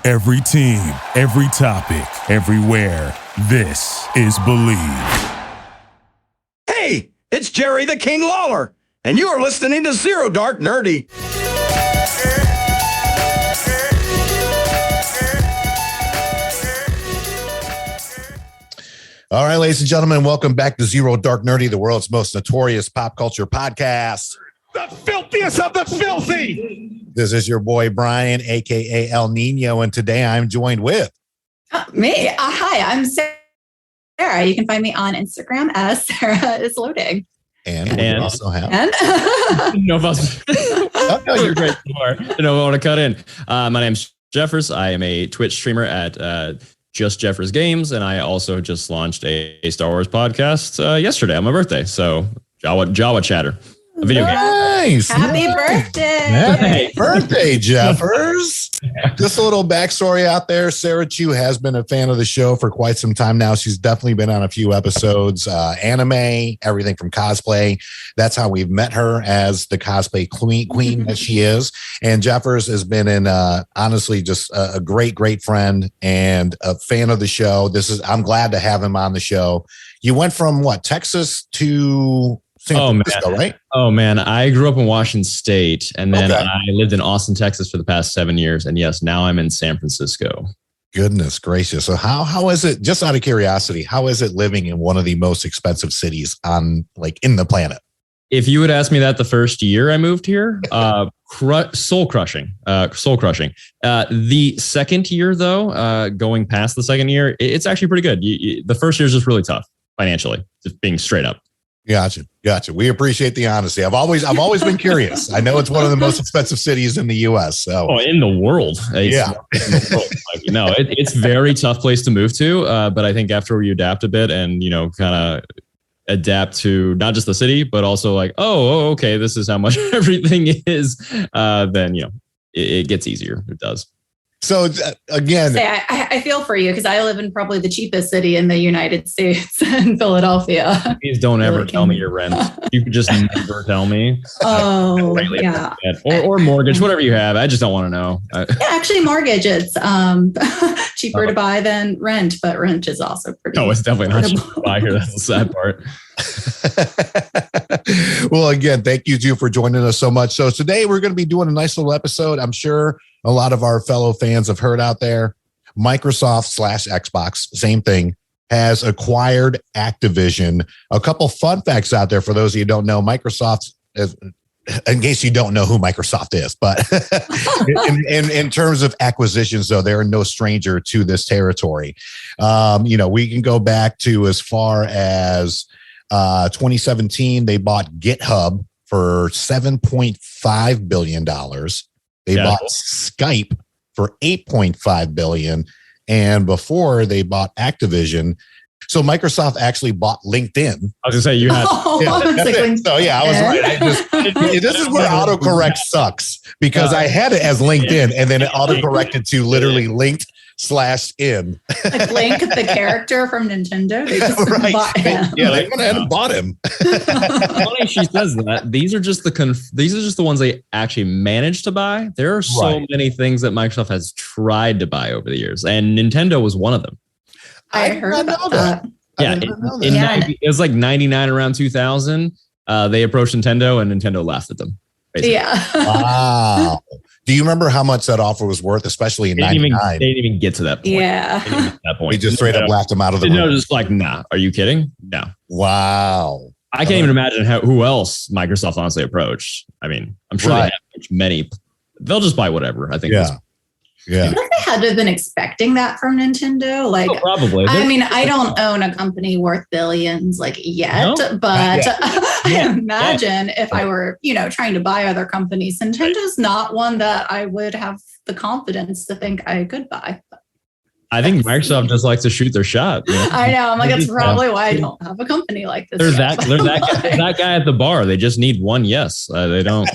Every team, every topic, everywhere. This is Believe. Hey, it's Jerry the King Lawler, and you are listening to Zero Dark Nerdy. All right, ladies and gentlemen, welcome back to Zero Dark Nerdy, the world's most notorious pop culture podcast. The filthiest of the filthy. This is your boy, Brian, a.k.a. El Nino, and today I'm joined with... Me. Hi, I'm Sarah. You can find me on Instagram as Sarah is loading. And we also have... No, you're great. I want to cut in. My name's Jeffers. I am a Twitch streamer at Just Jeffers Games, and I also just launched a Star Wars podcast yesterday on my birthday. So Jawa Chatter. A video game. Nice. Happy birthday. Happy birthday, Jeffers. Just a little backstory out there. Sarah Chu has been a fan of the show for quite some time now. She's definitely been on a few episodes, anime, everything from cosplay. That's how we've met her, as the cosplay queen that she is. And Jeffers has been honestly just a great friend and a fan of the show. I'm glad to have him on the show. You went from what, Texas to San Francisco, right? Oh man, I grew up in Washington State, and then I lived in Austin, Texas for the past 7 years. And yes, now I'm in San Francisco. Goodness gracious. So how is it, just out of curiosity, how is it living in one of the most expensive cities in the planet? If you would ask me that the first year I moved here, soul crushing. The second year though, going past the second year, it's actually pretty good. The first year is just really tough financially, just being straight up. Gotcha. We appreciate the honesty. I've always been curious. I know it's one of the most expensive cities in the U.S. So, in the world, it's a very tough place to move to. But I think after you adapt a bit and kind of adapt to not just the city, but also okay, this is how much everything is. Then it gets easier. It does. So again, I feel for you because I live in probably the cheapest city in the United States, in Philadelphia. Please don't ever tell me your rent. You could just never tell me. Oh, yeah. Or mortgage, whatever you have. I just don't want to know. Yeah, actually, mortgage, it's cheaper to buy than rent, but rent is also pretty. No, it's definitely not cheaper to buy here. That's the sad part. Well, again, thank you, Ju, for joining us so much. So today we're going to be doing a nice little episode. I'm sure a lot of our fellow fans have heard out there. Microsoft/Xbox, same thing, has acquired Activision. A couple fun facts out there for those of you who don't know. Microsoft, in case you don't know who Microsoft is, but in terms of acquisitions, though, they're no stranger to this territory. We can go back to as far as 2017. They bought GitHub for $7.5 billion. They bought Skype for $8.5 billion. And before they bought Activision. So Microsoft actually bought LinkedIn. I was going to say you had. So yeah, I was right. This is where autocorrect sucks because I had it as LinkedIn and then it autocorrected to literally linked/in. Like Link, the character from Nintendo. They just bought him. Yeah, they went ahead and bought him. Funny she says that. These are just the ones they actually managed to buy. There are so many things that Microsoft has tried to buy over the years, and Nintendo was one of them. I heard about that. Yeah, it was like 99 around 2000. They approached Nintendo, and Nintendo laughed at them. Basically. Yeah. Wow. Do you remember how much that offer was worth, especially in 99? They didn't even get to that point. Yeah. We just straight up laughed them out of the room. No, just like, nah. Are you kidding? No. Wow. I can't even imagine who else Microsoft honestly approached. I mean, I'm sure they have many. They'll just buy whatever. I think. Yeah. I think they had to have been expecting that from Nintendo. Probably. I mean, I don't own a company worth billions yet, but I imagine if I were, trying to buy other companies, Nintendo's not one that I would have the confidence to think I could buy. I think Microsoft just likes to shoot their shot. I know. I'm like, that's probably why I don't have a company like this. There's that guy at the bar. They just need one yes. They don't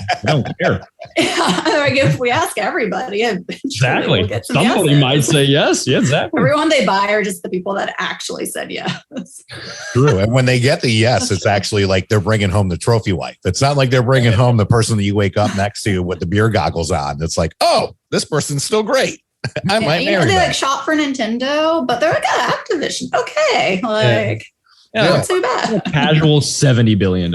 care. Yeah, if we ask everybody, exactly. We'll somebody might say yes. Yeah, exactly. Everyone they buy are just the people that actually said yes. True. And when they get the yes, it's actually like they're bringing home the trophy wife. It's not like they're bringing home the person that you wake up next to with the beer goggles on. It's like, oh, this person's still great. I might marry they them. like shop for Nintendo, but they're like, Activision. Okay. Like, not too bad. Casual $70 billion.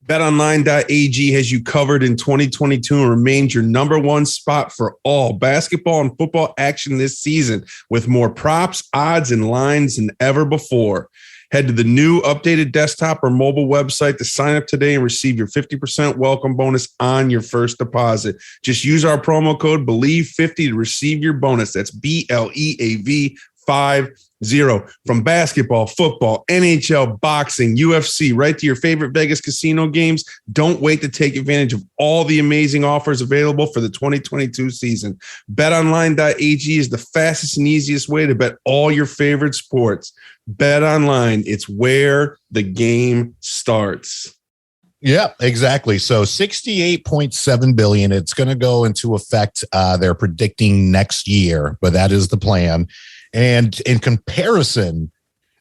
BetOnline.ag has you covered in 2022 and remains your number one spot for all basketball and football action this season, with more props, odds, and lines than ever before. Head to the new updated desktop or mobile website to sign up today and receive your 50% welcome bonus on your first deposit. Just use our promo code BELIEVE50 to receive your bonus. That's BLEAV 50. From basketball, football, NHL, boxing, UFC, right to your favorite Vegas casino games. Don't wait to take advantage of all the amazing offers available for the 2022 season. BetOnline.ag is the fastest and easiest way to bet all your favorite sports. BetOnline, it's where the game starts. Yeah, exactly. So 68.7 billion. It's going to go into effect. They're predicting next year, but that is the plan. And in comparison,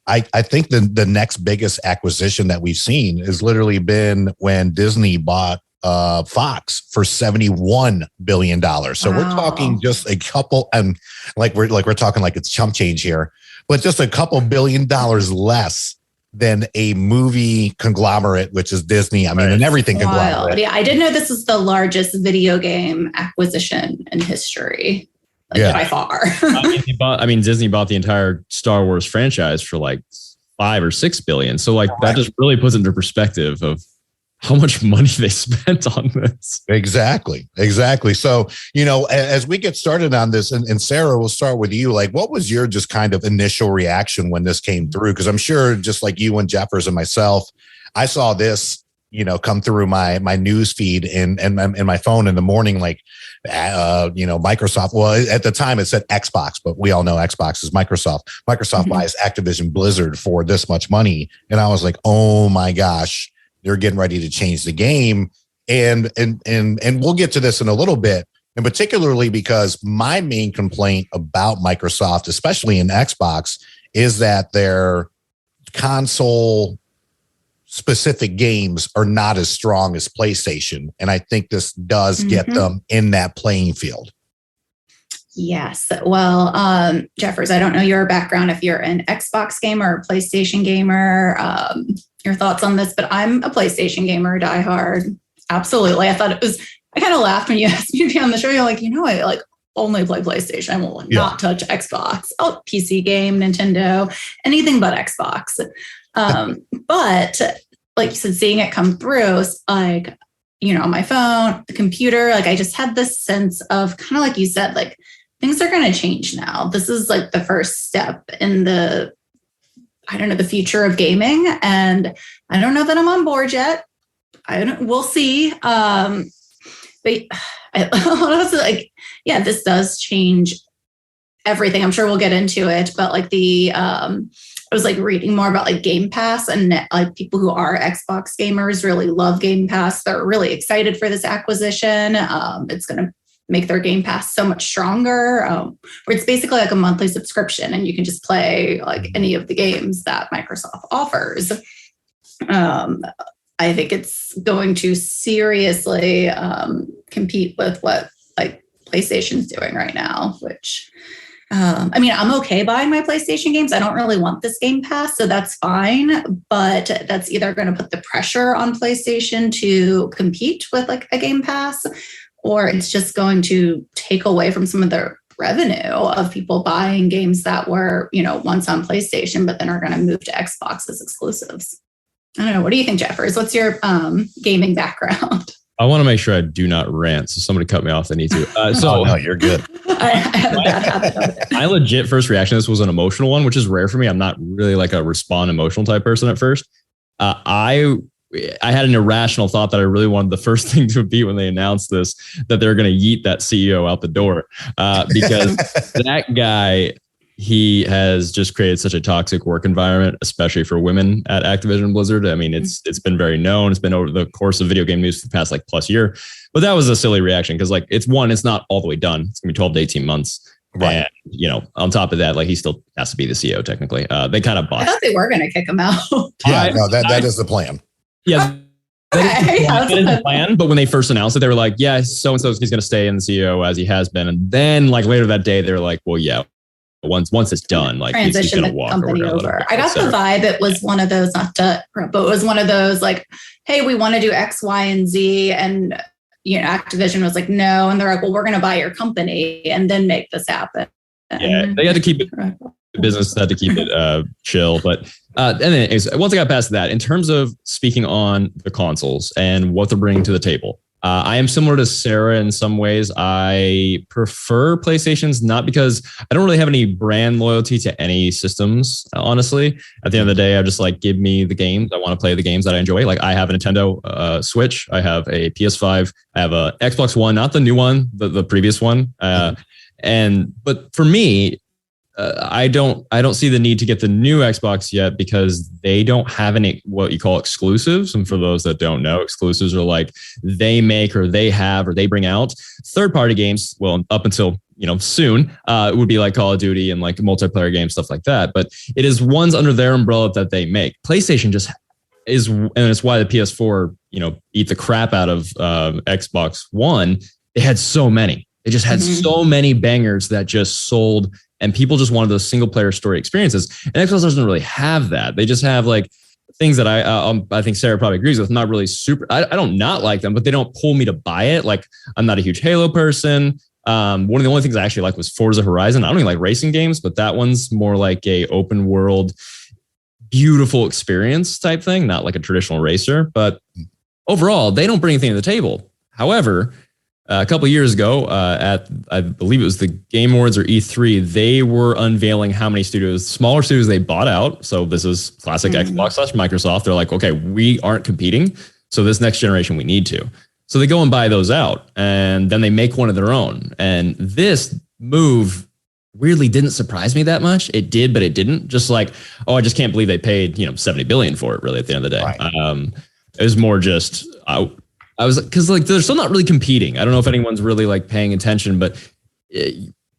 I think the next biggest acquisition that we've seen has literally been when Disney bought Fox for $71 billion. So we're talking just a couple, and we're talking like it's chump change here, but just a couple $1 billion less than a movie conglomerate, which is Disney. I mean, and everything conglomerate. Yeah, I didn't know this was the largest video game acquisition in history. By far. Disney bought the entire Star Wars franchise for like $5 or $6 billion. So that just really puts into perspective of how much money they spent on this. Exactly. So, as we get started on this, and Sarah, we'll start with you. Like, what was your just kind of initial reaction when this came through? Because I'm sure just like you and Jeffers and myself, I saw this, come through my news feed and my phone in the morning, Microsoft. Well, at the time it said Xbox, but we all know Xbox is Microsoft. Microsoft buys Activision Blizzard for this much money. And I was like, oh my gosh, they're getting ready to change the game. And we'll get to this in a little bit. And particularly because my main complaint about Microsoft, especially in Xbox, is that their console specific games are not as strong as PlayStation. And I think this does get them in that playing field. Yes. Well, Jeffers, I don't know your background, if you're an Xbox gamer or PlayStation gamer, your thoughts on this, but I'm a PlayStation gamer, diehard. Absolutely. I kind of laughed when you asked me to be on the show. You're like, I only play PlayStation. I will not touch Xbox. Oh, PC game, Nintendo, anything but Xbox. But like you said, seeing it come through, on my phone, the computer, I just had this sense of kind of like you said, things are going to change now. This is the first step in the future of gaming. And I don't know that I'm on board yet. We'll see. But honestly, this does change everything. I'm sure we'll get into it, but I was reading more about Game Pass, and people who are Xbox gamers really love Game Pass. They're really excited for this acquisition. It's going to make their Game Pass so much stronger. Where it's basically a monthly subscription, and you can just play any of the games that Microsoft offers. I think it's going to seriously compete with what PlayStation's doing right now, which. I'm okay buying my PlayStation games. I don't really want this Game Pass, so that's fine. But that's either going to put the pressure on PlayStation to compete with a Game Pass, or it's just going to take away from some of the revenue of people buying games that were, once on PlayStation, but then are going to move to Xbox as exclusives. I don't know. What do you think, Jeffers? What's your gaming background? I want to make sure I do not rant, so somebody cut me off if they need to. No, you're good. I have a bad habit. My legit first reaction to this was an emotional one, which is rare for me. I'm not really a respond emotional type person at first. I had an irrational thought that I really wanted the first thing to be when they announced this, that they're going to yeet that CEO out the door, because that guy, he has just created such a toxic work environment, especially for women at Activision Blizzard. I mean, it's been very known. It's been over the course of video game news for the past plus year. But that was a silly reaction because it's not all the way done. It's gonna be 12 to 18 months. Right. And, on top of that, he still has to be the CEO technically. They kind of bought. I thought they were going to kick him out. Yeah, no, that is the plan. Yeah. Okay. The plan, but when they first announced it, they were like, yeah, so-and-so he's going to stay in the CEO as he has been. And then like later that day, they were like, well, yeah, once it's done, like he's transition going to the walk company over. I got the vibe it was one of those, not to, but it was one of those like, hey, we want to do X, Y, and Z. And, Activision was like, no. And they're like, well, we're going to buy your company and then make this happen. Yeah, they had to keep it, the business had to keep it chill. But and then once I got past that, in terms of speaking on the consoles and what they're bringing to the table, I am similar to Sarah in some ways. I prefer PlayStations, not because I don't really have any brand loyalty to any systems, honestly. At the end of the day, I just like, give me the games. I want to play the games that I enjoy. Like I have a Nintendo Switch. I have a PS5. I have a Xbox One, not the new one, the previous one. But for me, I don't see the need to get the new Xbox yet because they don't have any what you call exclusives. And for those that don't know, exclusives are like they make or they have or they bring out third-party games. Well, up until soon, it would be like Call of Duty and like multiplayer games, stuff like that. But it is ones under their umbrella that they make. PlayStation just is, and it's why the PS4 eat the crap out of Xbox One. They had so many. They just had so many bangers that just sold. And people just wanted those single player story experiences. And Xbox doesn't really have that. They just have like things that I think Sarah probably agrees with. Not really super. I don't not like them, but they don't pull me to buy it. Like I'm not a huge Halo person. One of the only things I actually like was Forza Horizon. I don't even like racing games, but that one's more like a open world, beautiful experience type thing, not like a traditional racer. But overall, they don't bring anything to the table. However, a couple of years ago, at I believe it was the Game Awards or E3, they were unveiling how many smaller studios they bought out. So this is classic Xbox / Microsoft. They're like, okay, we aren't competing. So this next generation, we need to. So they go and buy those out, and then they make one of their own. And this move weirdly didn't surprise me that much. It did, but it didn't. Just like, I just can't believe they paid $70 billion for it. Really, at the end of the day, right. It was more just. I was because like they're still not really competing. I don't know if anyone's really like paying attention, but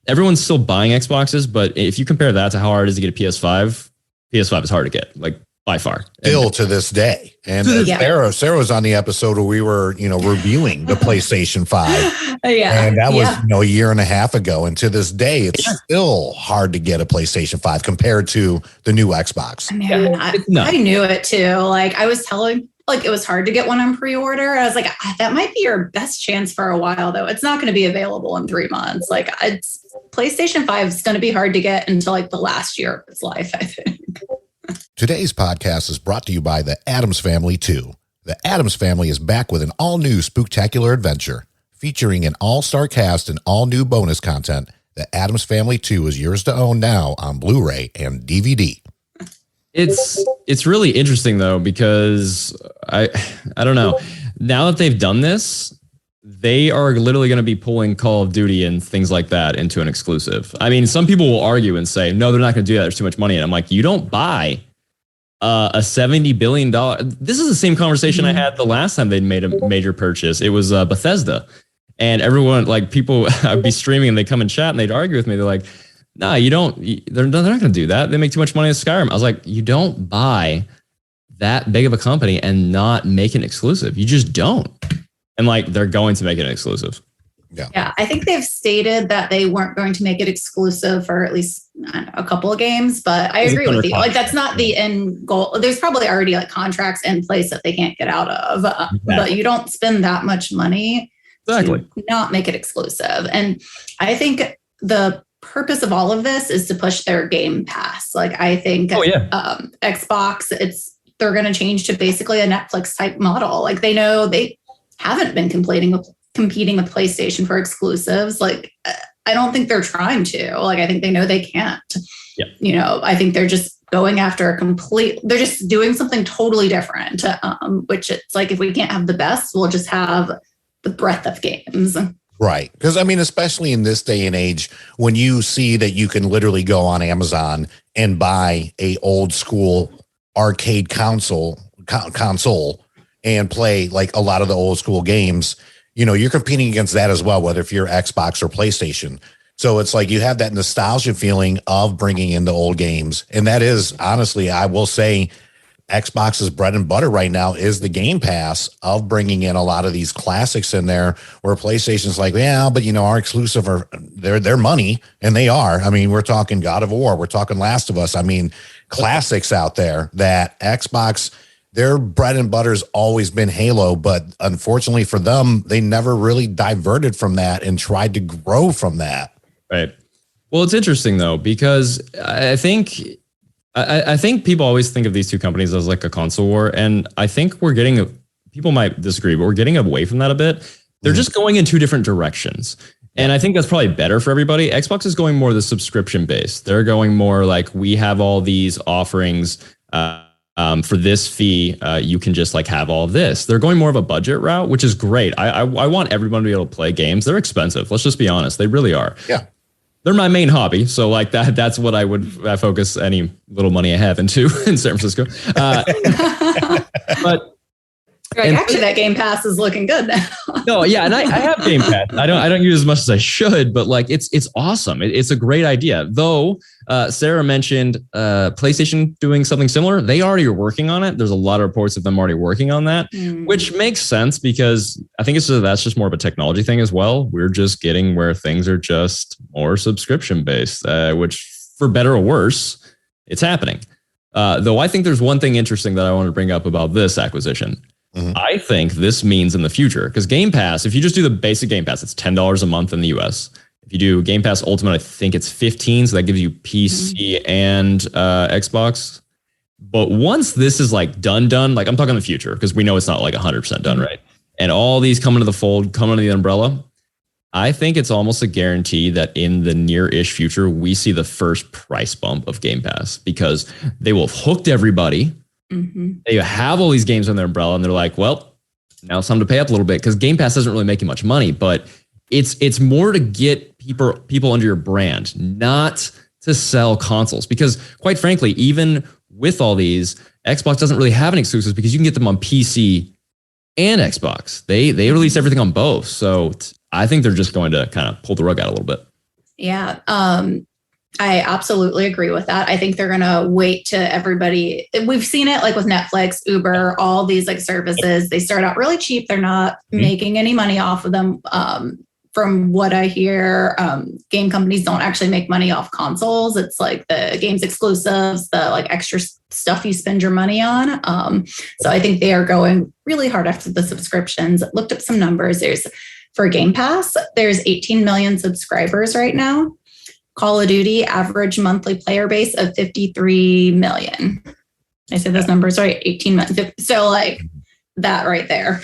everyone's still buying Xboxes. But if you compare that to how hard it is to get a PS5 is hard to get, like by far. Still to this day. And Sarah was on the episode where we were, reviewing the PlayStation 5. And that was, a year and a half ago. And to this day, it's still hard to get a PlayStation 5 compared to the new Xbox. Man, I knew it too. Like I was telling. Like it was hard to get one on pre-order. I was like, that might be your best chance for a while, though. It's not going to be available in 3 months. Like PlayStation 5 is going to be hard to get until like the last year of its life, I think. Today's podcast is brought to you by the Addams Family 2. The Addams Family is back with an all-new spooktacular adventure. Featuring an all-star cast and all-new bonus content, the Addams Family 2 is yours to own now on Blu-ray and DVD. It's really interesting though, because I don't know. Now that they've done this, they are literally going to be pulling Call of Duty and things like that into an exclusive. I mean, some people will argue and say, no, they're not going to do that. There's too much money. And I'm like, you don't buy a $70 billion. This is the same conversation I had the last time they made a major purchase. It was Bethesda, and everyone, like people, I'd be streaming and they come and chat and they'd argue with me. They're like, no, you don't. They're not going to do that. They make too much money in Skyrim. I was like, you don't buy that big of a company and not make it exclusive. You just don't. And like, they're going to make it exclusive. Yeah. I think they've stated that they weren't going to make it exclusive for at least a couple of games, but I agree with you. Like, that's not the end goal. There's probably already like contracts in place that they can't get out of, but you don't spend that much money to not make it exclusive. And I think the purpose of all of this is to push their Game Pass. Like I think Xbox, they're going to change to basically a Netflix type model. Like they know they haven't been competing with PlayStation for exclusives. Like I don't think they're trying to. Like I think they know they can't. Yeah. I think they're just going after they're just doing something totally different. Which it's like, if we can't have the best, we'll just have the breadth of games. Right. Because, I mean, especially in this day and age, when you see that you can literally go on Amazon and buy a old school arcade console and play like a lot of the old school games, you're competing against that as well, whether if you're Xbox or PlayStation. So it's like you have that nostalgia feeling of bringing in the old games. And that is, honestly, I will say, Xbox's bread and butter right now is the Game Pass of bringing in a lot of these classics in there, where PlayStation's like, yeah, but our exclusive are their money, and they are. I mean, we're talking God of War, we're talking Last of Us. I mean, classics out there that Xbox, their bread and butter's always been Halo, but unfortunately for them, they never really diverted from that and tried to grow from that. Right. Well, it's interesting though, because I think people always think of these two companies as like a console war. And I think people might disagree, but we're getting away from that a bit. They're just going in two different directions. And I think that's probably better for everybody. Xbox is going more the subscription base. They're going more like, we have all these offerings for this fee. You can just like have all of this. They're going more of a budget route, which is great. I want everyone to be able to play games. They're expensive. Let's just be honest. They really are. Yeah. They're my main hobby. So like that's what I would focus any little money I have into in San Francisco. But actually that Game Pass is looking good now. No, yeah. And I have Game Pass. I don't use as much as I should, but like it's awesome. It's a great idea. Though Sarah mentioned PlayStation doing something similar. They already are working on it. There's a lot of reports of them already working on that, which makes sense because I think that's just more of a technology thing as well. We're just getting where things are just more subscription based, which for better or worse, it's happening. Though I think there's one thing interesting that I want to bring up about this acquisition. I think this means in the future, because Game Pass, if you just do the basic Game Pass, it's $10 a month in the US. If you do Game Pass Ultimate, I think it's $15. So that gives you PC and Xbox. But once this is like done, like I'm talking the future, because we know it's not like 100% done, right? And all these come into the fold, come under the umbrella. I think it's almost a guarantee that in the near-ish future, we see the first price bump of Game Pass, because they will have hooked everybody. They have all these games on their umbrella, and they're like, well, now it's time to pay up a little bit, because Game Pass doesn't really make you much money, but it's more to get people under your brand, not to sell consoles. Because quite frankly, even with all these, Xbox doesn't really have any exclusives, because you can get them on PC and Xbox. They release everything on both. So I think they're just going to kind of pull the rug out a little bit. Yeah. I absolutely agree with that. I think they're going to wait to everybody. We've seen it like with Netflix, Uber, all these like services. They start out really cheap. They're not making any money off of them. From what I hear, game companies don't actually make money off consoles. It's like the games exclusives, the like extra stuff you spend your money on. So I think they are going really hard after the subscriptions. Looked up some numbers. For Game Pass, there's 18 million subscribers right now. Call of Duty average monthly player base of 53 million. I said those numbers right, 18 million. So like that right there.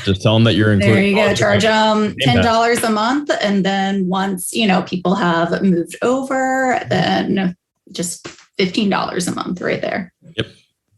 Just tell them that you're including. There you go. Charge them $10 a month. And then once, people have moved over, then just $15 a month right there. Yep.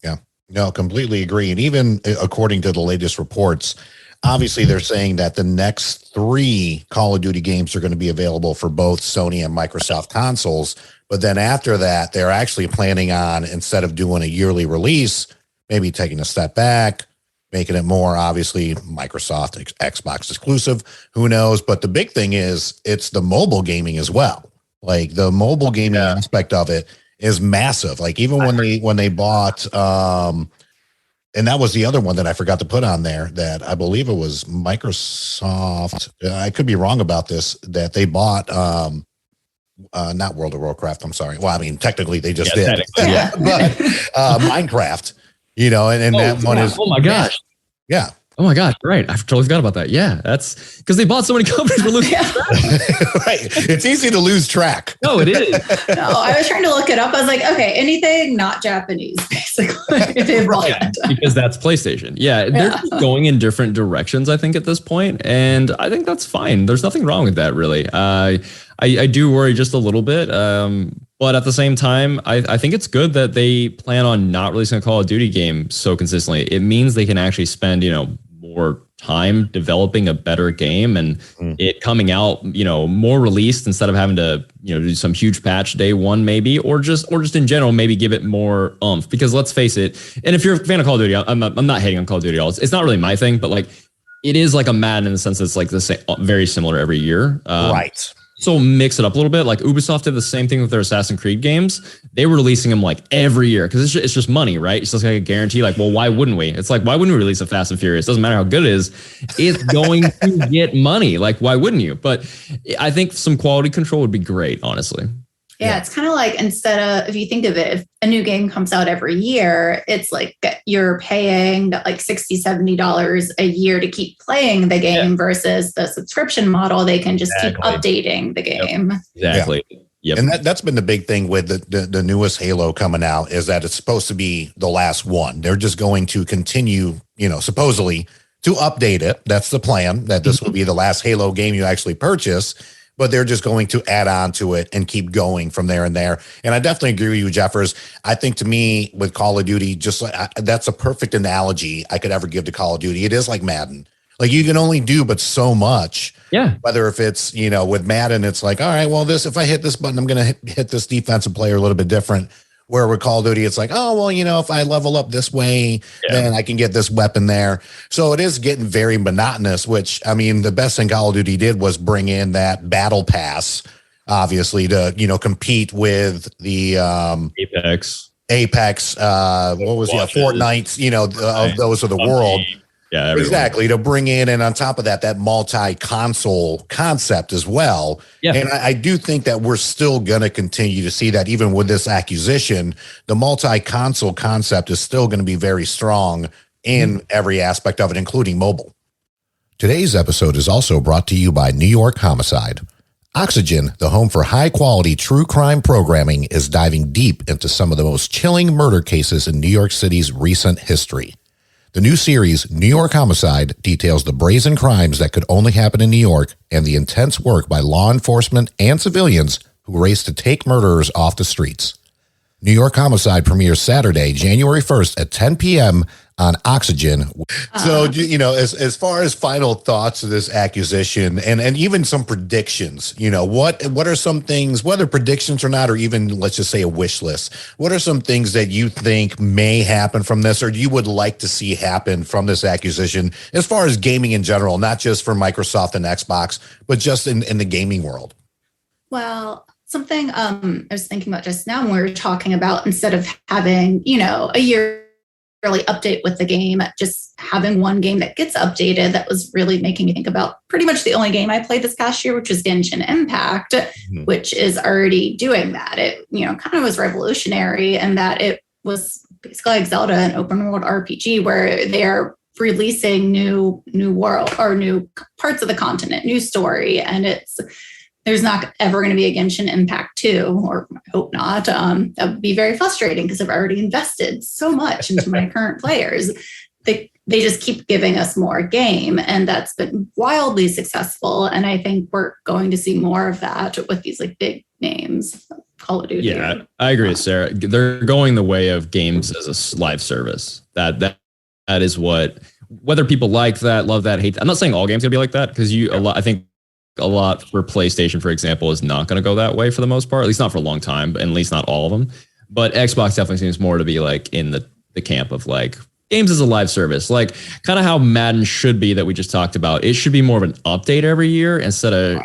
Yeah. No, completely agree. And even according to the latest reports, obviously, they're saying that the next 3 Call of Duty games are going to be available for both Sony and Microsoft consoles. But then after that, they're actually planning on, instead of doing a yearly release, maybe taking a step back, making it more, obviously, Microsoft, Xbox exclusive. Who knows? But the big thing is it's the mobile gaming as well. Like the mobile gaming aspect of it is massive. Like even when they bought and that was the other one that I forgot to put on there, that I believe it was Microsoft. I could be wrong about this, that they bought, not World of Warcraft. I'm sorry. Well, I mean, technically they just did. Yeah. But Minecraft, and that one is. Oh my gosh. Yeah. Oh my gosh. Right. I totally forgot about that. Yeah. That's because they bought so many companies. We're losing track. Right. It's easy to lose track. No, it is. No, I was trying to look it up. I was like, okay, anything not Japanese, basically. Right. Because that's PlayStation. Yeah. They're just going in different directions, I think, at this point. And I think that's fine. There's nothing wrong with that, really. I do worry just a little bit. But at the same time, I think it's good that they plan on not releasing a Call of Duty game so consistently. It means they can actually spend, more time developing a better game and it coming out, more released instead of having to, do some huge patch day one maybe, or just in general, maybe give it more oomph. Because let's face it, and if you're a fan of Call of Duty, I'm not hating on Call of Duty at all. It's not really my thing, but like it is like a Madden in the sense that it's like the same, very similar every year. Right. So mix it up a little bit. Like Ubisoft did the same thing with their Assassin's Creed games. They were releasing them like every year because it's just money, right? It's just like a guarantee. Like, well, why wouldn't we? It's like, why wouldn't we release a Fast and Furious? Doesn't matter how good it is. It's going to get money. Like, why wouldn't you? But I think some quality control would be great, honestly. Yeah, it's kind of like instead of, if you think of it, if a new game comes out every year, it's like you're paying like $60, $70 a year to keep playing the game versus the subscription model. They can just keep updating the game. Exactly. Yep. And that's been the big thing with the newest Halo coming out is that it's supposed to be the last one. They're just going to continue, supposedly to update it. That's the plan, that this will be the last Halo game you actually purchase. But they're just going to add on to it and keep going from there and there. And I definitely agree with you, Jeffers. I think to me with Call of Duty, just that's a perfect analogy I could ever give to Call of Duty. It is like Madden. Like you can only do but so much. Yeah. Whether if it's, with Madden, it's like, all right, well, if I hit this button, I'm going to hit this defensive player a little bit different. Where with Call of Duty, it's like, oh, well, if I level up this way, then I can get this weapon there. So it is getting very monotonous, which, the best thing Call of Duty did was bring in that battle pass, obviously, to, compete with the Apex, what was Fortnite, those of the world. Yeah, everyone. Exactly. To bring in, and on top of that multi-console concept as well. Yeah. And I do think that we're still going to continue to see that even with this acquisition, the multi-console concept is still going to be very strong in every aspect of it, including mobile. Today's episode is also brought to you by New York Homicide. Oxygen, the home for high-quality true crime programming, is diving deep into some of the most chilling murder cases in New York City's recent history. The new series, New York Homicide, details the brazen crimes that could only happen in New York and the intense work by law enforcement and civilians who race to take murderers off the streets. New York Homicide premieres Saturday, January 1st at 10 p.m. on Oxygen. So, as far as final thoughts of this acquisition and even some predictions, what are some things, whether predictions or not, or even let's just say a wish list, what are some things that you think may happen from this or you would like to see happen from this acquisition as far as gaming in general, not just for Microsoft and Xbox, but just in the gaming world? Well, something I was thinking about just now when we were talking about instead of having, a yearly update with the game, just having one game that gets updated, that was really making me think about pretty much the only game I played this past year, which was Genshin Impact, which is already doing that. It, kind of was revolutionary in that it was basically like Zelda, an open world RPG where they're releasing new world or new parts of the continent, new story. And there's not ever going to be a Genshin Impact 2, or I hope not. That would be very frustrating because I've already invested so much into my current players. They just keep giving us more game, and that's been wildly successful. And I think we're going to see more of that with these like big names, Call of Duty. Yeah, I agree with Sarah. They're going the way of games as a live service. That is what, whether people like that, love that, hate that. I'm not saying all games gonna be like that because I think a lot for PlayStation, for example, is not going to go that way for the most part, at least not for a long time, and at least not all of them. But Xbox definitely seems more to be like in the camp of like games as a live service, like kind of how Madden should be that we just talked about. It should be more of an update every year instead of,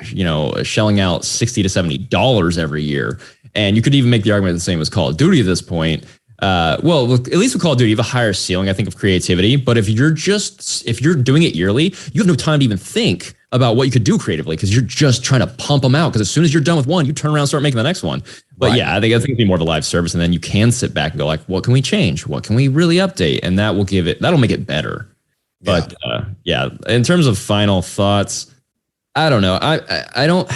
shelling out $60 to $70 every year. And you could even make the argument the same as Call of Duty at this point. Well, at least with Call of Duty, you have a higher ceiling, I think, of creativity. But if you're doing it yearly, you have no time to even think about what you could do creatively because you're just trying to pump them out. Because as soon as you're done with one, you turn around and start making the next one. But right. Yeah, I think it'd be more of a live service, and then you can sit back and go like, what can we change? What can we really update? And that'll make it better. But in terms of final thoughts, I don't know. I don't.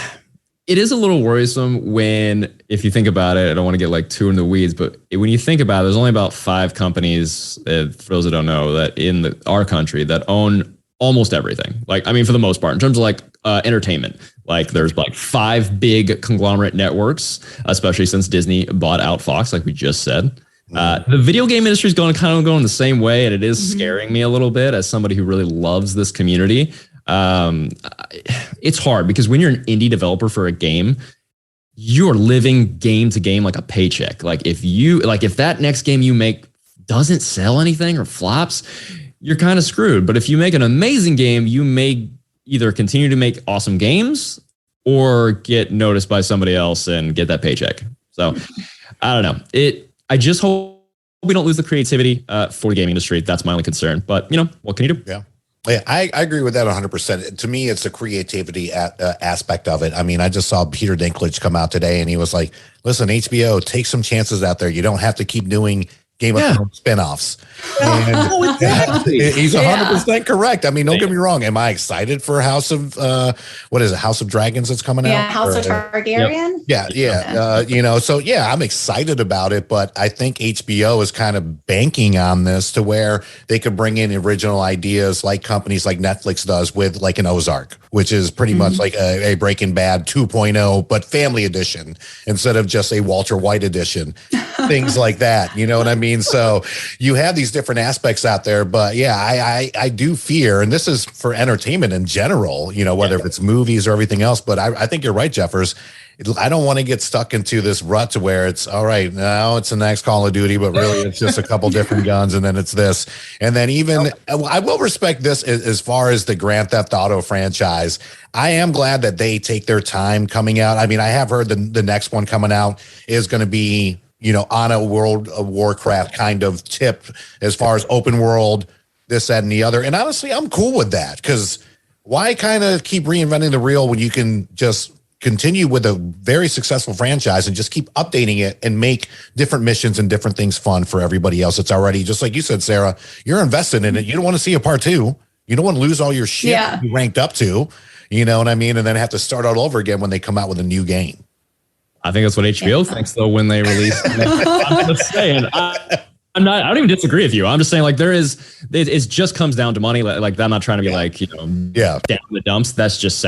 It is a little worrisome if you think about it, I don't want to get like too in the weeds, but when you think about it, there's only about 5 companies, for those that don't know, that in our country that own almost everything. Like, I mean, for the most part, in terms of like entertainment, like there's like 5 big conglomerate networks, especially since Disney bought out Fox, like we just said. The video game industry is going the same way, and it is scaring me a little bit as somebody who really loves this community. It's hard because when you're an indie developer for a game, you're living game to game like a paycheck. Like if that next game you make doesn't sell anything or flops, you're kind of screwed. But if you make an amazing game, you may either continue to make awesome games or get noticed by somebody else and get that paycheck. So I don't know. I just hope we don't lose the creativity for the gaming industry. That's my only concern. But, what can you do? Yeah. Yeah, I agree with that 100%. To me, it's the creativity aspect of it. I mean, I just saw Peter Dinklage come out today and he was like, listen, HBO, take some chances out there. You don't have to keep doing Game of Thrones spinoffs. And Exactly. he's 100% correct. I mean, don't get me wrong. Am I excited for House of House of Dragons that's coming out? Yeah, House of Targaryen. Yeah. So I'm excited about it, but I think HBO is kind of banking on this to where they could bring in original ideas like companies like Netflix does with like an Ozark, which is pretty much like a Breaking Bad 2.0, but family edition instead of just a Walter White edition, things like that. You know what I mean? So you have these different aspects out there, but I do fear, and this is for entertainment in general, whether if it's movies or everything else, but I think you're right, Jeffers. I don't want to get stuck into this rut to where it's all right. Now it's the next Call of Duty, but really it's just a couple different guns. And then it's this. And then I will respect this as far as the Grand Theft Auto franchise. I am glad that they take their time coming out. I mean, I have heard the next one coming out is going to be, on a World of Warcraft kind of tip as far as open world, this, that, and the other. And honestly, I'm cool with that because why kind of keep reinventing the wheel when you can just continue with a very successful franchise and just keep updating it and make different missions and different things fun for everybody else. It's already, just like you said, Sarah, you're invested in it. You don't want to see a part 2. You don't want to lose all your shit you ranked up to, you know what I mean? And then have to start all over again when they come out with a new game. I think that's what HBO thinks though, when they release. I'm just saying, I don't even disagree with you. I'm just saying it just comes down to money. Like I'm not trying to be down the dumps. That's just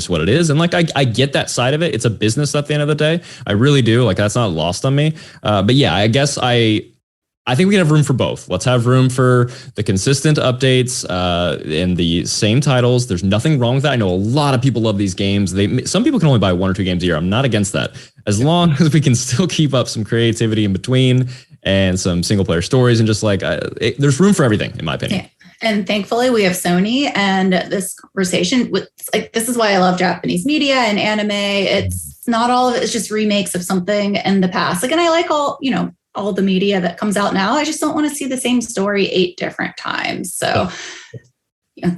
what it is. And I get that side of it. It's a business at the end of the day. I really do. That's not lost on me. But yeah, I guess I think we can have room for both. Let's have room for the consistent updates and the same titles. There's nothing wrong with that. I know a lot of people love these games. Some people can only buy 1 or 2 games a year. I'm not against that. As long as we can still keep up some creativity in between and some single player stories and just there's room for everything, in my opinion. Yeah. And thankfully we have Sony, and this conversation with this is why I love Japanese media and anime. It's not all of it. It's just remakes of something in the past. And I like all the media that comes out now. I just don't want to see the same story 8 different times. So I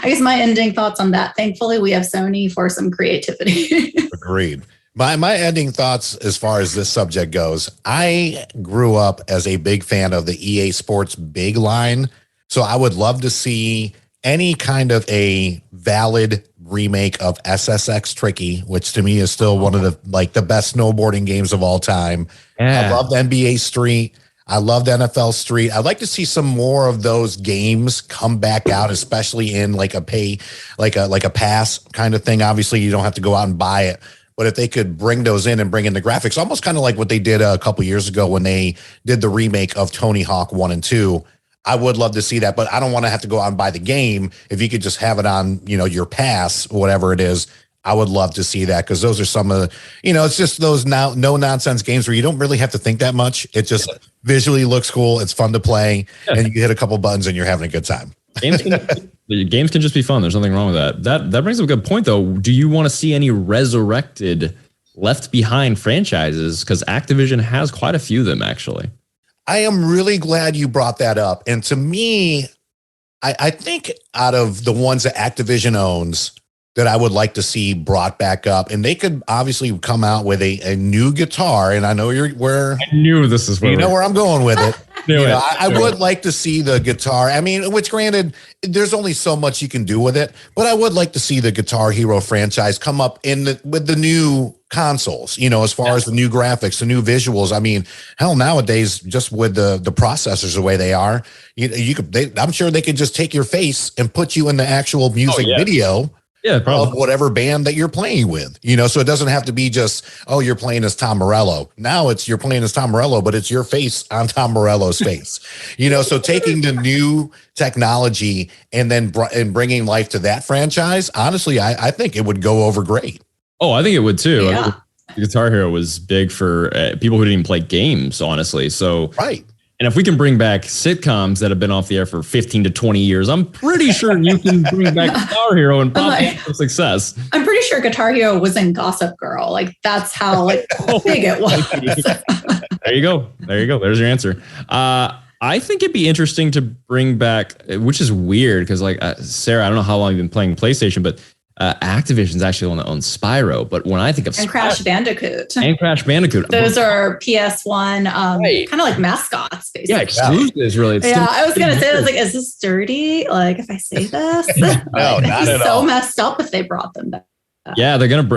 guess my ending thoughts on that. Thankfully, we have Sony for some creativity. Agreed. My ending thoughts as far as this subject goes, I grew up as a big fan of the EA Sports big line. So I would love to see any kind of a valid remake of SSX Tricky, which to me is still one of the best snowboarding games of all time. Yeah. I loved NBA Street. I loved NFL Street. I'd like to see some more of those games come back out, especially in a pass kind of thing. Obviously, you don't have to go out and buy it. But if they could bring those in and bring in the graphics, almost kind of like what they did a couple years ago when they did the remake of Tony Hawk 1 and 2, I would love to see that, but I don't want to have to go out and buy the game. If you could just have it on, your pass, whatever it is, I would love to see that because those are some of the, it's just those no nonsense games where you don't really have to think that much. It just visually looks cool. It's fun to play and you hit a couple buttons and you're having a good time. Games can just be fun. There's nothing wrong with that. That brings up a good point though. Do you want to see any resurrected Left Behind franchises? Because Activision has quite a few of them actually. I am really glad you brought that up. And to me, I think out of the ones that Activision owns that I would like to see brought back up, and they could obviously come out with a new guitar. And I know I knew this is where where I'm going with it. I would like to see the guitar. I mean, which granted, there's only so much you can do with it, but I would like to see the Guitar Hero franchise come up with the new consoles, as far as the new graphics, the new visuals. I mean, hell, nowadays, just with the processors the way they are, I'm sure they could just take your face and put you in the actual music video. Yeah, of whatever band that you're playing with, so it doesn't have to be just, you're playing as Tom Morello. Now you're playing as Tom Morello, but it's your face on Tom Morello's face, so taking the new technology and then bringing life to that franchise, honestly, I think it would go over great. Oh, I think it would too. Yeah. Guitar Hero was big for people who didn't even play games, honestly. So right. And if we can bring back sitcoms that have been off the air for 15 to 20 years, I'm pretty sure you can bring back Guitar Hero and probably have some succse. I'm pretty sure Guitar Hero was in Gossip Girl. Like that's how big it was. There you go. There's your answer. I think it'd be interesting to bring back, which is weird because Sarah, I don't know how long you've been playing PlayStation, but Activision's actually the one that owns Spyro. But when I think of Crash Bandicoot. Those are PS1, kind of like mascots, basically. Yeah, exclusives, really. I was going to say, I was like, is this dirty? Like, if I say this? No, not at all. So messed up if they brought them back. Yeah, they're going to,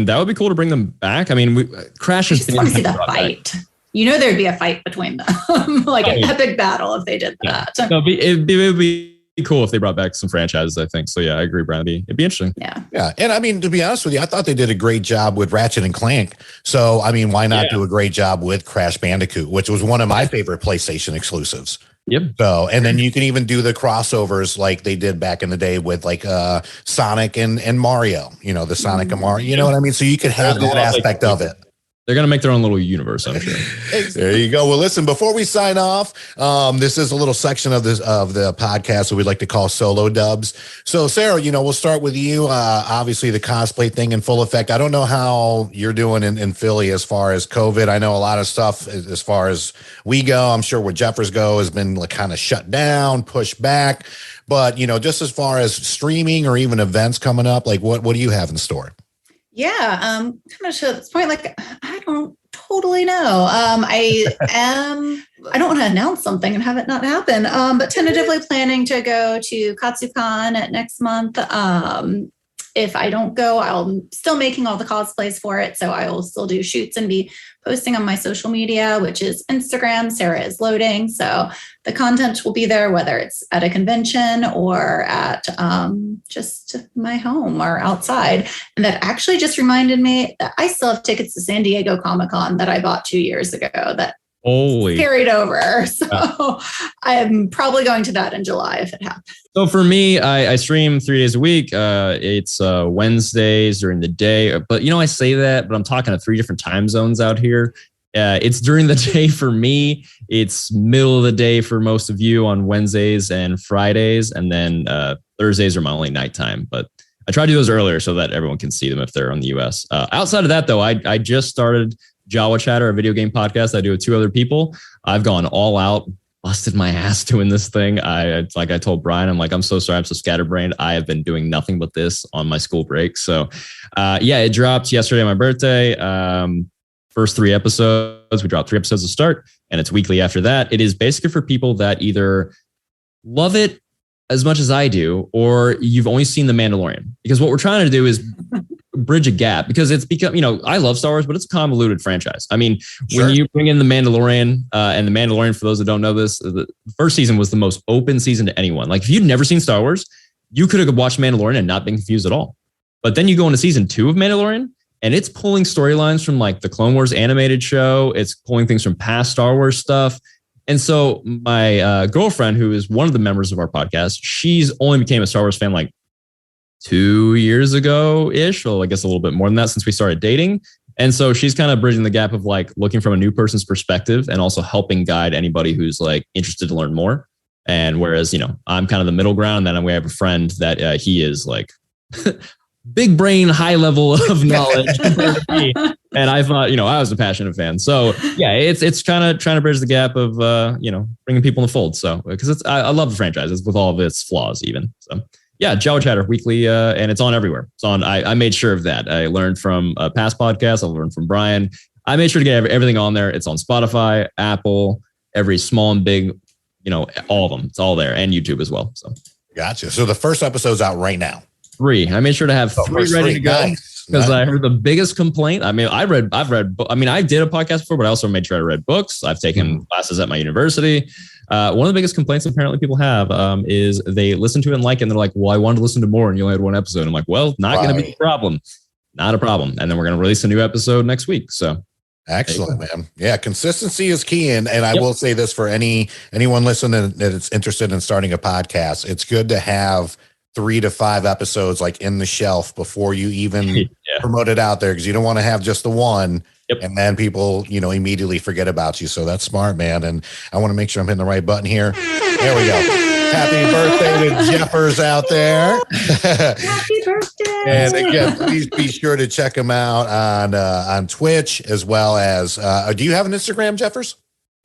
that would be cool to bring them back. I mean, Crash is. I just want to see the fight. You know, there'd be a fight between them, an epic battle if they did that. No, it'd be cool if they brought back some franchises, I think. So yeah, I agree, Brian. It'd be interesting. Yeah. And I mean, to be honest with you, I thought they did a great job with Ratchet and Clank. So I mean, why not do a great job with Crash Bandicoot, which was one of my favorite PlayStation exclusives. Yep. So, and then you can even do the crossovers like they did back in the day with Sonic and Mario, the Sonic and Mario, you know what I mean? So you could have that aspect of it. They're going to make their own little universe, I'm sure. There you go. Well, listen, before we sign off, this is a little section of the podcast that we'd like to call Solo Dubs. So, Sarah, we'll start with you. Obviously, the cosplay thing in full effect. I don't know how you're doing in Philly as far as COVID. I know a lot of stuff as far as we go. I'm sure where Jeffers go has been kind of shut down, pushed back. But, just as far as streaming or even events coming up, what do you have in store? Yeah, kind of to this point, I don't totally know. I don't want to announce something and have it not happen, but tentatively planning to go to KatsuCon next month. If I don't go, I'm still making all the cosplays for it. So I will still do shoots and be posting on my social media, which is Instagram. Sarah is loading. So the content will be there, whether it's at a convention or at just my home or outside. And that actually just reminded me that I still have tickets to San Diego Comic-Con that I bought 2 years ago that carried over. So I'm probably going to that in July if it happens. So for me, I stream 3 days a week. It's Wednesdays during the day. But, I say that, but I'm talking to 3 different time zones out here. It's during the day for me. It's middle of the day for most of you on Wednesdays and Fridays. And then Thursdays are my only nighttime. But I try to do those earlier so that everyone can see them if they're on the US. Outside of that, though, I just started Jawa Chatter, a video game podcast I do with 2 other people. I've gone all out, busted my ass doing this thing. I told Brian, I'm so sorry. I'm so scatterbrained. I have been doing nothing but this on my school break. So it dropped yesterday on my birthday. First 3 episodes, we dropped 3 episodes to start, and it's weekly after that. It is basically for people that either love it as much as I do, or you've only seen The Mandalorian. Because what we're trying to do is bridge a gap, because it's become, I love Star Wars, but it's a convoluted franchise. I mean, when you bring in The Mandalorian, and The Mandalorian, for those that don't know this, the first season was the most open season to anyone. Like, if you'd never seen Star Wars, you could have watched Mandalorian and not been confused at all. But then you go into season 2 of Mandalorian, and it's pulling storylines from the Clone Wars animated show. It's pulling things from past Star Wars stuff. And so my girlfriend, who is one of the members of our podcast, she's only became a Star Wars fan 2 years ago-ish, or I guess a little bit more than that since we started dating. And so she's kind of bridging the gap of looking from a new person's perspective and also helping guide anybody who's interested to learn more. And whereas, I'm kind of the middle ground, and then we have a friend that he is big brain, high level of knowledge compared to me. And I thought, I was a passionate fan. So yeah, it's kind of trying to bridge the gap of, bringing people in the fold. So, because I love the franchise with all of its flaws even. So yeah, Jawa Chatter weekly, and it's on everywhere. It's on. I made sure of that. I learned from past podcasts. I learned from Brian. I made sure to get everything on there. It's on Spotify, Apple, every small and big, all of them. It's all there, and YouTube as well. So gotcha. So the first episode's out right now. 3. I made sure to have 3 ready to go because I heard the biggest complaint. I mean, I've read. I did a podcast before, but I also made sure I read books. I've taken classes at my university. One of the biggest complaints apparently people have is they listen to it and like it, and they're like, well, I wanted to listen to more, and you only had 1 episode. I'm like, well, not going to be a problem. Not a problem. And then we're going to release a new episode next week. So excellent, man. Yeah, consistency is key. And I will say this for anyone listening that is interested in starting a podcast, it's good to have 3 to 5 episodes in the shelf before you even promote it out there, because you don't want to have just the one and then people, immediately forget about you. So that's smart, man. And I want to make sure I'm hitting the right button here. There we go. Happy birthday to Jeffers out there. Happy birthday. And again, please be sure to check him out on Twitch, as well as, do you have an Instagram, Jeffers?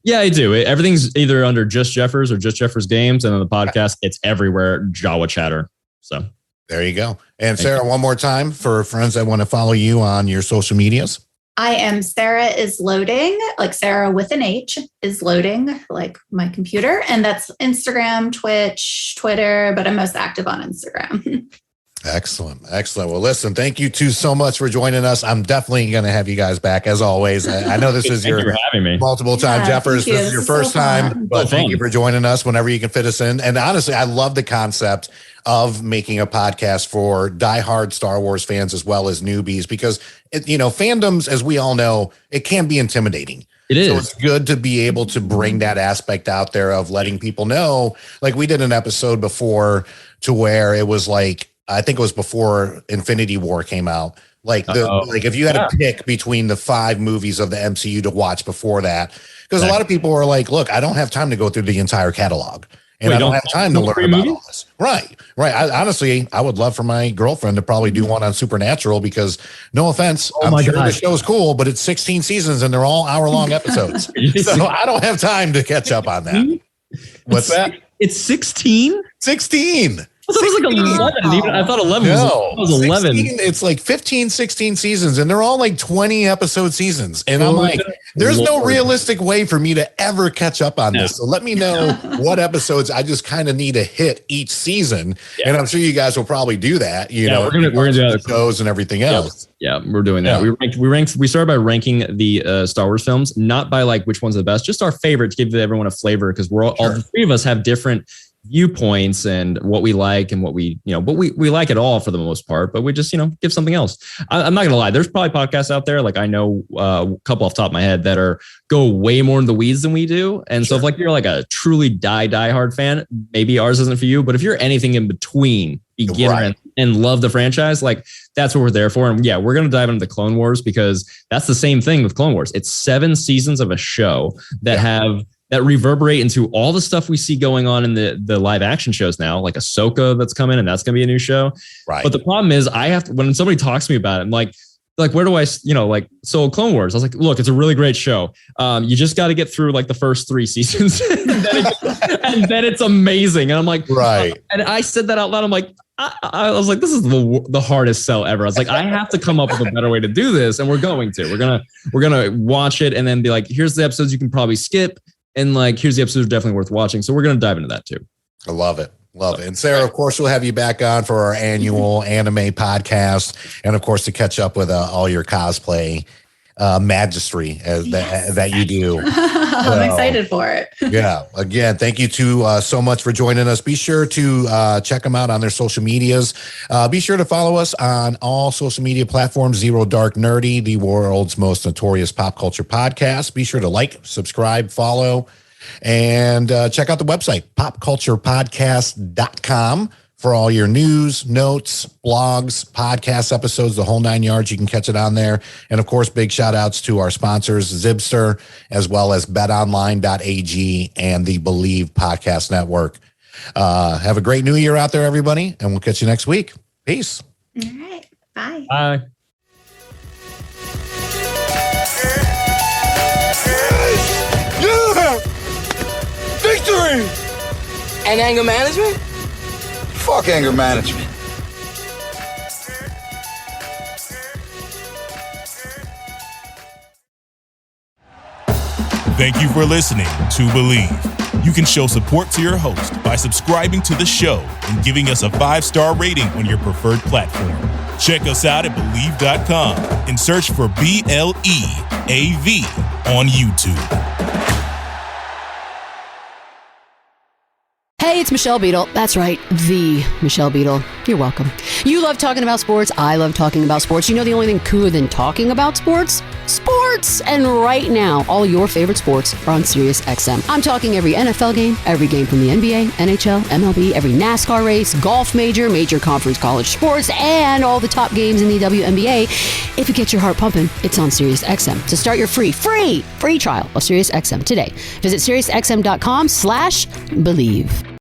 Yeah, I do. Everything's either under Just Jeffers or Just Jeffers Games. And on the podcast, it's everywhere, Jawa Chatter. So there you go. And Sarah, one more time for friends that want to follow you on your social medias. I am Sarah is loading, like Sarah with an H is loading, like my computer. And that's Instagram, Twitch, Twitter, but I'm most active on Instagram. Excellent. Well, listen, thank you two so much for joining us. I'm definitely going to have you guys back as always. I know this is your multiple time, Jeffers. This is your first time, but thank you for joining us whenever you can fit us in. And honestly, I love the concept of making a podcast for diehard Star Wars fans as well as newbies, because fandoms, as we all know, it can be intimidating. It is. So it's good to be able to bring that aspect out there of letting people know. Like we did an episode before to where it was like, I think it was before Infinity War came out. Like if you had to pick between the 5 movies of the MCU to watch before that, because a lot of people are like, look, I don't have time to go through the entire catalog. And I don't have time to learn about all this. Right. Honestly, I would love for my girlfriend to probably do one on Supernatural, because no offense, I'm sure the show's cool, but it's 16 seasons and they're all hour-long episodes. So I don't have time to catch up on that. What's that? It's 16? 16. I thought it was like 11. I thought 11 was 11. 16, it's like 15, 16 seasons, and they're all like 20 episode seasons. And I'm like, there's no realistic way for me to ever catch up on this. So let me know what episodes I just kind of need to hit each season. Yeah. And I'm sure you guys will probably do that. We're gonna do that. Shows and everything else. Yeah, we're doing that. Yeah. We started by ranking the Star Wars films, not by like which one's the best, just our favorite, to give everyone a flavor, because we're all the 3 of us have different viewpoints and what we like and what we like it all for the most part, but we just, give something else. I'm not gonna lie. There's probably podcasts out there. Like I know a couple off the top of my head that go way more in the weeds than we do. And so if like you're like a truly diehard fan, maybe ours isn't for you, but if you're anything in between beginner and love the franchise, like that's what we're there for. And yeah, we're going to dive into the Clone Wars, because that's the same thing with Clone Wars. It's 7 seasons of a show that reverberate into all the stuff we see going on in the live action shows now, like Ahsoka that's coming, and that's going to be a new show. Right. But the problem is I have to, when somebody talks to me about it, I'm like, where do I, so Clone Wars, I was like, look, it's a really great show. You just got to get through like the first 3 seasons and then it's amazing. And I'm like, right. And I said that out loud. I'm like, I was like, this is the hardest sell ever. I was like, I have to come up with a better way to do this. And we're going to watch it and then be like, here's the episodes you can probably skip. And like, here's the episodes definitely worth watching. So we're going to dive into that too. I love it. And Sarah, of course, we'll have you back on for our annual anime podcast. And of course, to catch up with all your cosplay magistry that you do. I'm excited for it. Yeah. Again, thank you so much for joining us. Be sure to check them out on their social medias. Be sure to follow us on all social media platforms. Zero Dark Nerdy, the world's most notorious pop culture podcast. Be sure to like, subscribe, follow, and check out the website, popculturepodcast.com. For all your news, notes, blogs, podcast episodes, the whole 9 yards, you can catch it on there. And of course, big shout outs to our sponsors, Zibster, as well as betonline.ag and the Believe Podcast Network. Have a great new year out there, everybody, and we'll catch you next week. Peace. All right. Bye. Bye. Yeah! Victory! And anger management? Fuck anger management. Thank you for listening to Believe. You can show support to your host by subscribing to the show and giving us a 5-star rating on your preferred platform. Check us out at Believe.com and search for BLEAV on YouTube. Hey, it's Michelle Beadle. That's right, the Michelle Beadle. You're welcome. You love talking about sports. I love talking about sports. You know the only thing cooler than talking about sports? Sports! And right now, all your favorite sports are on Sirius XM. I'm talking every NFL game, every game from the NBA, NHL, MLB, every NASCAR race, golf major conference college sports, and all the top games in the WNBA. If it gets your heart pumping, it's on SiriusXM. To start your free trial of SiriusXM today, visit SiriusXM.com/believe.